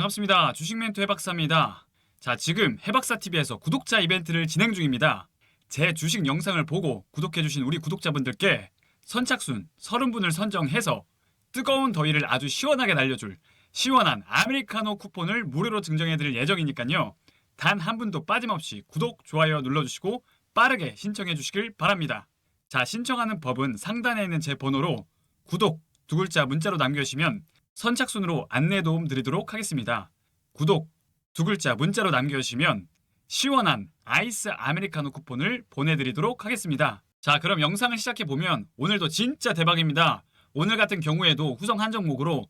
반갑습니다. 주식 멘토 해박사입니다. 자, 지금 해박사TV에서 구독자 이벤트를 진행 중입니다. 제 주식 영상을 보고 구독해주신 우리 구독자분들께 선착순 30분을 선정해서 뜨거운 더위를 아주 시원하게 날려줄 시원한 아메리카노 쿠폰을 무료로 증정해드릴 예정이니까요. 단 한 분도 빠짐없이 구독, 좋아요 눌러주시고 빠르게 신청해 주시길 바랍니다. 자, 신청하는 법은 상단에 있는 제 번호로 구독 두 글자 문자로 남겨주시면 선착순으로 안내 도움 드리도록 하겠습니다. 구독 두 글자 문자로 남겨주시면 시원한 아이스 아메리카노 쿠폰을 보내드리도록 하겠습니다. 자, 그럼 영상을 시작해보면 오늘도 진짜 대박입니다. 오늘 같은 경우에도 후성 한 종목으로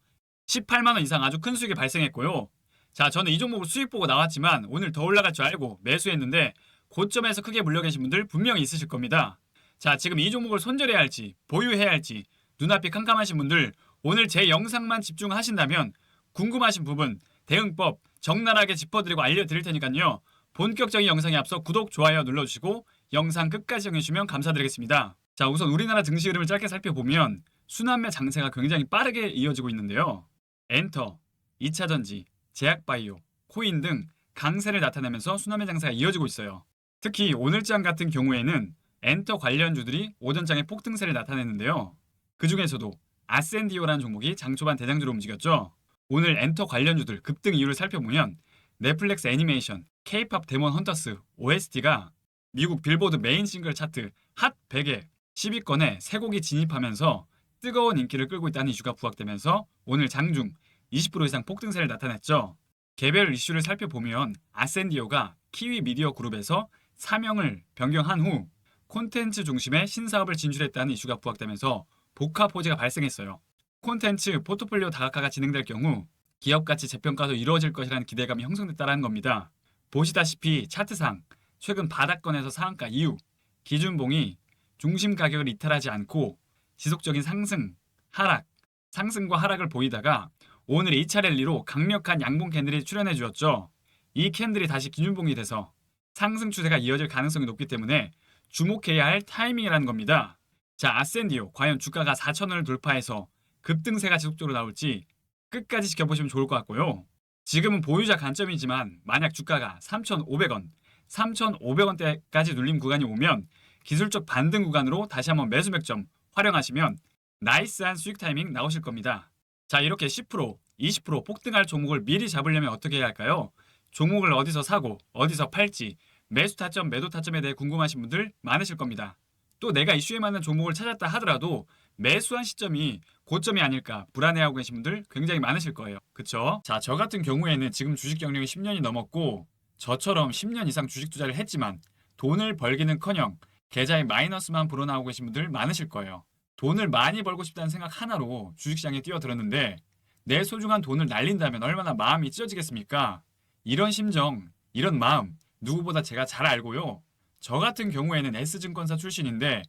18만원 이상 아주 큰 수익이 발생했고요. 자, 저는 이 종목을 수익 보고 나왔지만 오늘 더 올라갈 줄 알고 매수했는데 고점에서 크게 물려 계신 분들 분명히 있으실 겁니다. 자, 지금 이 종목을 손절해야 할지 보유해야 할지 눈앞이 캄캄하신 분들 오늘 제 영상만 집중하신다면 궁금하신 부분 대응법 적나라하게 짚어드리고 알려드릴 테니까요. 본격적인 영상에 앞서 구독, 좋아요 눌러주시고 영상 끝까지 시청해주시면 감사드리겠습니다. 자, 우선 우리나라 증시 흐름을 짧게 살펴보면 순환매 장세가 굉장히 빠르게 이어지고 있는데요. 엔터, 2차전지, 제약바이오, 코인 등 강세를 나타내면서 순환매 장세가 이어지고 있어요. 특히 오늘장 같은 경우에는 엔터 관련주들이 오전장에 폭등세를 나타냈는데요. 그 중에서도 아센디오라는 종목이 장 초반 대장주로 움직였죠. 오늘 엔터 관련주들 급등 이유를 살펴보면 넷플릭스 애니메이션, K-팝 데몬 헌터스, OST가 미국 빌보드 메인 싱글 차트 핫 100에 10위권에 세 곡이 진입하면서 뜨거운 인기를 끌고 있다는 이슈가 부각되면서 오늘 장중 20% 이상 폭등세를 나타냈죠. 개별 이슈를 살펴보면 아센디오가 키위 미디어 그룹에서 사명을 변경한 후 콘텐츠 중심의 신사업을 진출했다는 이슈가 부각되면서 복합 호재가 발생했어요. 콘텐츠 포트폴리오 다각화가 진행될 경우 기업 가치 재평가도 이루어질 것이라는 기대감이 형성됐다는 겁니다. 보시다시피 차트상 최근 바닥권에서 상한가 이후 기준봉이 중심 가격을 이탈하지 않고 지속적인 상승, 하락, 상승과 하락을 보이다가 오늘 2차 랠리로 강력한 양봉 캔들이 출현해 주었죠. 이 캔들이 다시 기준봉이 돼서 상승 추세가 이어질 가능성이 높기 때문에 주목해야 할 타이밍이라는 겁니다. 자, 아센디오 과연 주가가 4,000원을 돌파해서 급등세가 지속적으로 나올지 끝까지 지켜보시면 좋을 것 같고요. 지금은 보유자 관점이지만 만약 주가가 3,500원, 3,500원대까지 눌림 구간이 오면 기술적 반등 구간으로 다시 한번 매수 맥점 활용하시면 나이스한 수익 타이밍 나오실 겁니다. 자, 이렇게 10%, 20% 폭등할 종목을 미리 잡으려면 어떻게 해야 할까요? 종목을 어디서 사고 어디서 팔지 매수 타점, 매도 타점에 대해 궁금하신 분들 많으실 겁니다. 또 내가 이슈에 맞는 종목을 찾았다 하더라도 매수한 시점이 고점이 아닐까 불안해하고 계신 분들 굉장히 많으실 거예요. 그쵸? 자, 저 같은 경우에는 지금 주식 경력이 10년이 넘었고 저처럼 10년 이상 주식 투자를 했지만 돈을 벌기는커녕 계좌에 마이너스만 불어나오고 계신 분들 많으실 거예요. 돈을 많이 벌고 싶다는 생각 하나로 주식시장에 뛰어들었는데 내 소중한 돈을 날린다면 얼마나 마음이 찢어지겠습니까? 이런 심정, 이런 마음 누구보다 제가 잘 알고요. 저 같은 경우에는 S증권사 출신인데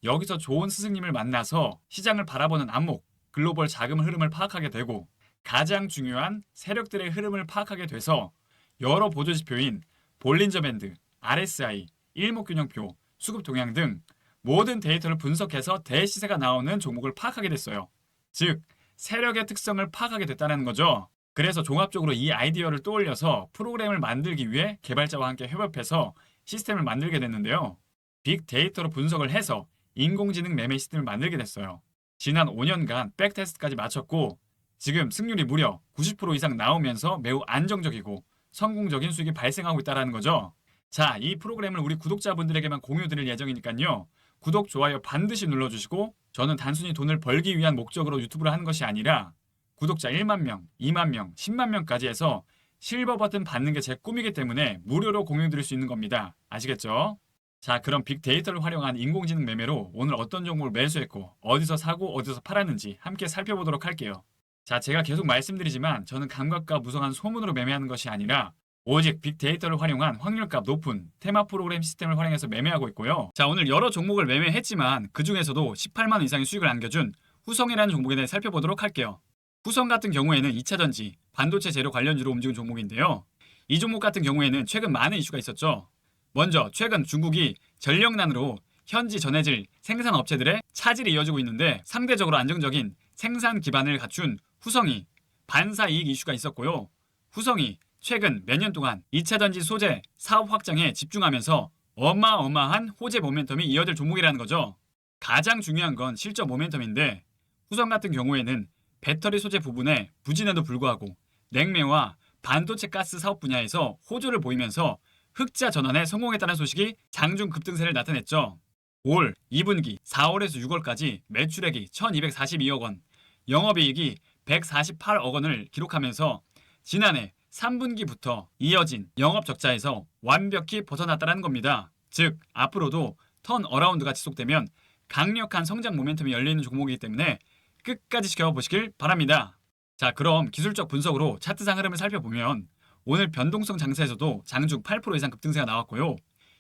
여기서 좋은 스승님을 만나서 시장을 바라보는 안목, 글로벌 자금 흐름을 파악하게 되고 가장 중요한 세력들의 흐름을 파악하게 돼서 여러 보조지표인 볼린저 밴드, RSI, 일목균형표, 수급 동향 등 모든 데이터를 분석해서 대시세가 나오는 종목을 파악하게 됐어요. 즉, 세력의 특성을 파악하게 됐다는 거죠. 그래서 종합적으로 이 아이디어를 떠올려서 프로그램을 만들기 위해 개발자와 함께 협업해서 시스템을 만들게 됐는데요. 빅데이터로 분석을 해서 인공지능 매매 시스템을 만들게 됐어요. 지난 5년간 백테스트까지 마쳤고 지금 승률이 무려 90% 이상 나오면서 매우 안정적이고 성공적인 수익이 발생하고 있다는 거죠. 자, 이 프로그램을 우리 구독자분들에게만 공유드릴 예정이니까요. 구독, 좋아요 반드시 눌러주시고 저는 단순히 돈을 벌기 위한 목적으로 유튜브를 하는 것이 아니라 구독자 1만 명, 2만 명, 10만 명까지 해서 실버 버튼 받는 게 제 꿈이기 때문에 무료로 공유드릴 수 있는 겁니다. 아시겠죠? 자, 그럼 빅데이터를 활용한 인공지능 매매로 오늘 어떤 종목을 매수했고 어디서 사고 어디서 팔았는지 함께 살펴보도록 할게요. 자, 제가 계속 말씀드리지만 저는 감각과 무성한 소문으로 매매하는 것이 아니라 오직 빅데이터를 활용한 확률값 높은 테마 프로그램 시스템을 활용해서 매매하고 있고요. 자, 오늘 여러 종목을 매매했지만 그 중에서도 18만원 이상의 수익을 안겨준 후성이라는 종목에 대해 살펴보도록 할게요. 후성 같은 경우에는 2차전지, 반도체 재료 관련주로 움직인 종목인데요. 이 종목 같은 경우에는 최근 많은 이슈가 있었죠. 먼저 최근 중국이 전력난으로 현지 전해질 생산업체들의 차질이 이어지고 있는데 상대적으로 안정적인 생산 기반을 갖춘 후성이 반사이익 이슈가 있었고요. 후성이 최근 몇 년 동안 2차 전지 소재 사업 확장에 집중하면서 어마어마한 호재 모멘텀이 이어질 종목이라는 거죠. 가장 중요한 건 실적 모멘텀인데 후성 같은 경우에는 배터리 소재 부분에 부진에도 불구하고 냉매와 반도체 가스 사업 분야에서 호조를 보이면서 흑자 전환에 성공했다는 소식이 장중 급등세를 나타냈죠. 올 2분기 4월에서 6월까지 매출액이 1242억 원, 영업이익이 148억 원을 기록하면서 지난해 3분기부터 이어진 영업 적자에서 완벽히 벗어났다는 겁니다. 즉 앞으로도 턴어라운드가 지속되면 강력한 성장 모멘텀이 열리는 종목이기 때문에 끝까지 지켜보시길 바랍니다. 자, 그럼 기술적 분석으로 차트상 흐름을 살펴보면 오늘 변동성 장세에서도 장중 8% 이상 급등세가 나왔고요.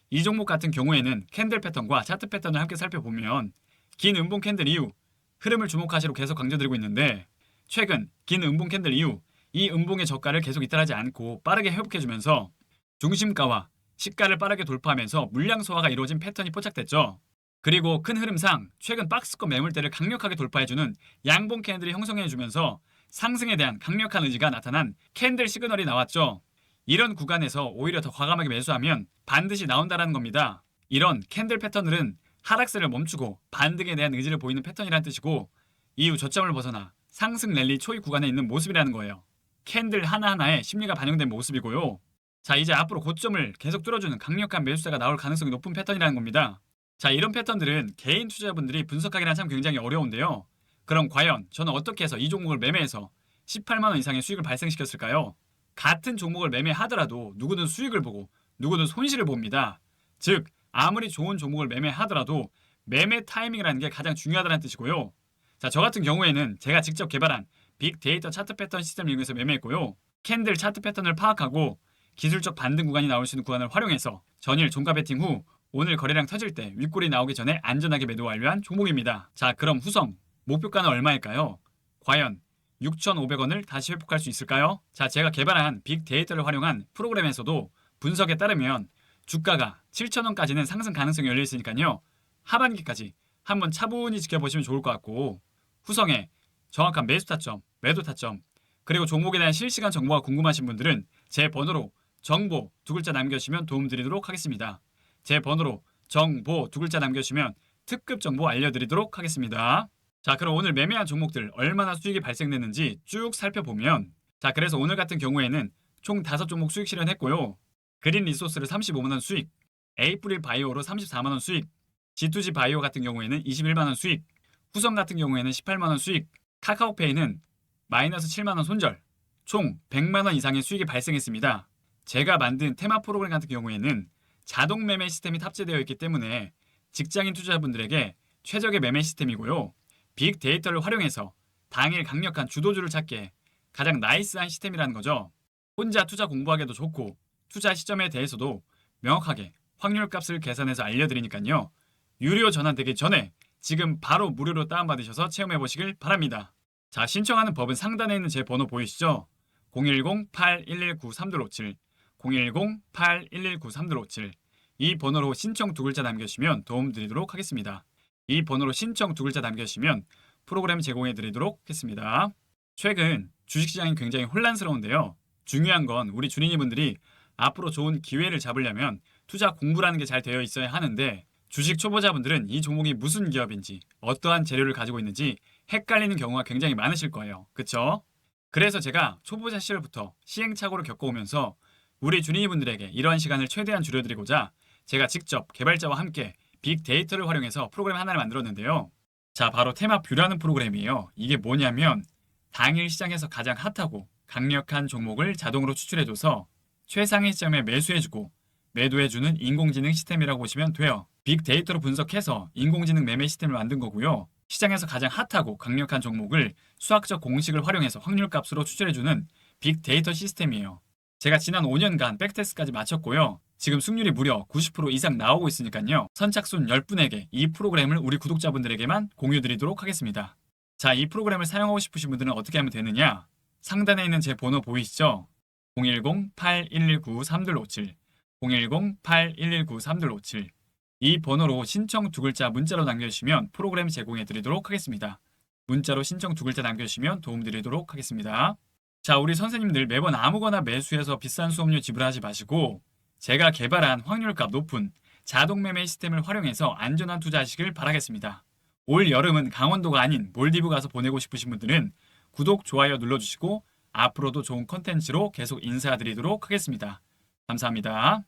이 종목 같은 경우에는 캔들 패턴과 차트 패턴을 함께 살펴보면 긴 음봉 캔들 이후 흐름을 주목하시로 계속 강조드리고 있는데 최근 긴 음봉 캔들 이후 이 음봉의 저가를 계속 이탈하지 않고 빠르게 회복해주면서 중심가와 시가를 빠르게 돌파하면서 물량 소화가 이루어진 패턴이 포착됐죠. 그리고 큰 흐름상 최근 박스권 매물대를 강력하게 돌파해주는 양봉 캔들이 형성해주면서 상승에 대한 강력한 의지가 나타난 캔들 시그널이 나왔죠. 이런 구간에서 오히려 더 과감하게 매수하면 반드시 나온다는 겁니다. 이런 캔들 패턴들은 하락세를 멈추고 반등에 대한 의지를 보이는 패턴이라는 뜻이고 이후 저점을 벗어나 상승 랠리 초입 구간에 있는 모습이라는 거예요. 캔들 하나하나에 심리가 반영된 모습이고요. 자, 이제 앞으로 고점을 계속 뚫어주는 강력한 매수세가 나올 가능성이 높은 패턴이라는 겁니다. 자, 이런 패턴들은 개인 투자자분들이 분석하기는 참 굉장히 어려운데요. 그럼 과연 저는 어떻게 해서 이 종목을 매매해서 18만원 이상의 수익을 발생시켰을까요? 같은 종목을 매매하더라도 누구는 수익을 보고 누구는 손실을 봅니다. 즉 아무리 좋은 종목을 매매하더라도 매매 타이밍이라는 게 가장 중요하다는 뜻이고요. 자, 저 같은 경우에는 제가 직접 개발한 빅데이터 차트 패턴 시스템을 이용해서 매매했고요. 캔들 차트 패턴을 파악하고 기술적 반등 구간이 나올 수 있는 구간을 활용해서 전일 종가 베팅 후 오늘 거래량 터질 때 윗골이 나오기 전에 안전하게 매도 완료한 종목입니다. 자, 그럼 후성 목표가는 얼마일까요? 과연 6,500원을 다시 회복할 수 있을까요? 자, 제가 개발한 빅데이터를 활용한 프로그램에서도 분석에 따르면 주가가 7,000원까지는 상승 가능성이 열려 있으니까요. 하반기까지 한번 차분히 지켜보시면 좋을 것 같고 후성의 정확한 매수 타점, 매도 타점 그리고 종목에 대한 실시간 정보가 궁금하신 분들은 제 번호로 정보 두 글자 남겨주시면 도움드리도록 하겠습니다. 제 번호로 정보 두 글자 남겨주시면 특급 정보 알려드리도록 하겠습니다. 자, 그럼 오늘 매매한 종목들 얼마나 수익이 발생됐는지 쭉 살펴보면 자, 그래서 오늘 같은 경우에는 총 5종목 수익 실현했고요. 그린 리소스를 35만원 수익, 에이프릴 바이오로 34만원 수익, G2G 바이오 같은 경우에는 21만원 수익, 후성 같은 경우에는 18만원 수익, 카카오페이는 마이너스 7만원 손절, 총 100만원 이상의 수익이 발생했습니다. 제가 만든 테마 프로그램 같은 경우에는 자동 매매 시스템이 탑재되어 있기 때문에 직장인 투자자분들에게 최적의 매매 시스템이고요. 빅데이터를 활용해서 당일 강력한 주도주를 찾기에 가장 나이스한 시스템이라는 거죠. 혼자 투자 공부하기도 좋고 투자 시점에 대해서도 명확하게 확률값을 계산해서 알려드리니까요. 유료 전환되기 전에 지금 바로 무료로 다운받으셔서 체험해 보시길 바랍니다. 자, 신청하는 법은 상단에 있는 제 번호 보이시죠? 010-8119-3257 010-8119-3257 이 번호로 신청 두 글자 남겨주시면 도움드리도록 하겠습니다. 이 번호로 신청 두 글자 남겨주시면 프로그램 제공해 드리도록 하겠습니다. 최근 주식시장이 굉장히 혼란스러운데요. 중요한 건 우리 주린이분들이 앞으로 좋은 기회를 잡으려면 투자 공부라는 게 잘 되어 있어야 하는데 주식 초보자분들은 이 종목이 무슨 기업인지 어떠한 재료를 가지고 있는지 헷갈리는 경우가 굉장히 많으실 거예요. 그쵸? 그래서 제가 초보자 시절부터 시행착오를 겪어오면서 우리 주린이분들에게 이러한 시간을 최대한 줄여드리고자 제가 직접 개발자와 함께 빅데이터를 활용해서 프로그램 하나를 만들었는데요. 자, 바로 테마 뷰라는 프로그램이에요. 이게 뭐냐면 당일 시장에서 가장 핫하고 강력한 종목을 자동으로 추출해줘서 최상위 시점에 매수해주고 매도해주는 인공지능 시스템이라고 보시면 돼요. 빅데이터로 분석해서 인공지능 매매 시스템을 만든 거고요. 시장에서 가장 핫하고 강력한 종목을 수학적 공식을 활용해서 확률값으로 추출해주는 빅데이터 시스템이에요. 제가 지난 5년간 백테스트까지 마쳤고요. 지금 승률이 무려 90% 이상 나오고 있으니까요. 선착순 10분에게 이 프로그램을 우리 구독자분들에게만 공유드리도록 하겠습니다. 자, 이 프로그램을 사용하고 싶으신 분들은 어떻게 하면 되느냐? 상단에 있는 제 번호 보이시죠? 010-8119-3257 010-8119-3257 이 번호로 신청 두 글자 문자로 남겨주시면 프로그램 제공해 드리도록 하겠습니다. 문자로 신청 두 글자 남겨주시면 도움드리도록 하겠습니다. 자, 우리 선생님들 매번 아무거나 매수해서 비싼 수업료 지불하지 마시고 제가 개발한 확률값 높은 자동 매매 시스템을 활용해서 안전한 투자하시길 바라겠습니다. 올 여름은 강원도가 아닌 몰디브 가서 보내고 싶으신 분들은 구독, 좋아요 눌러주시고 앞으로도 좋은 컨텐츠로 계속 인사드리도록 하겠습니다. 감사합니다.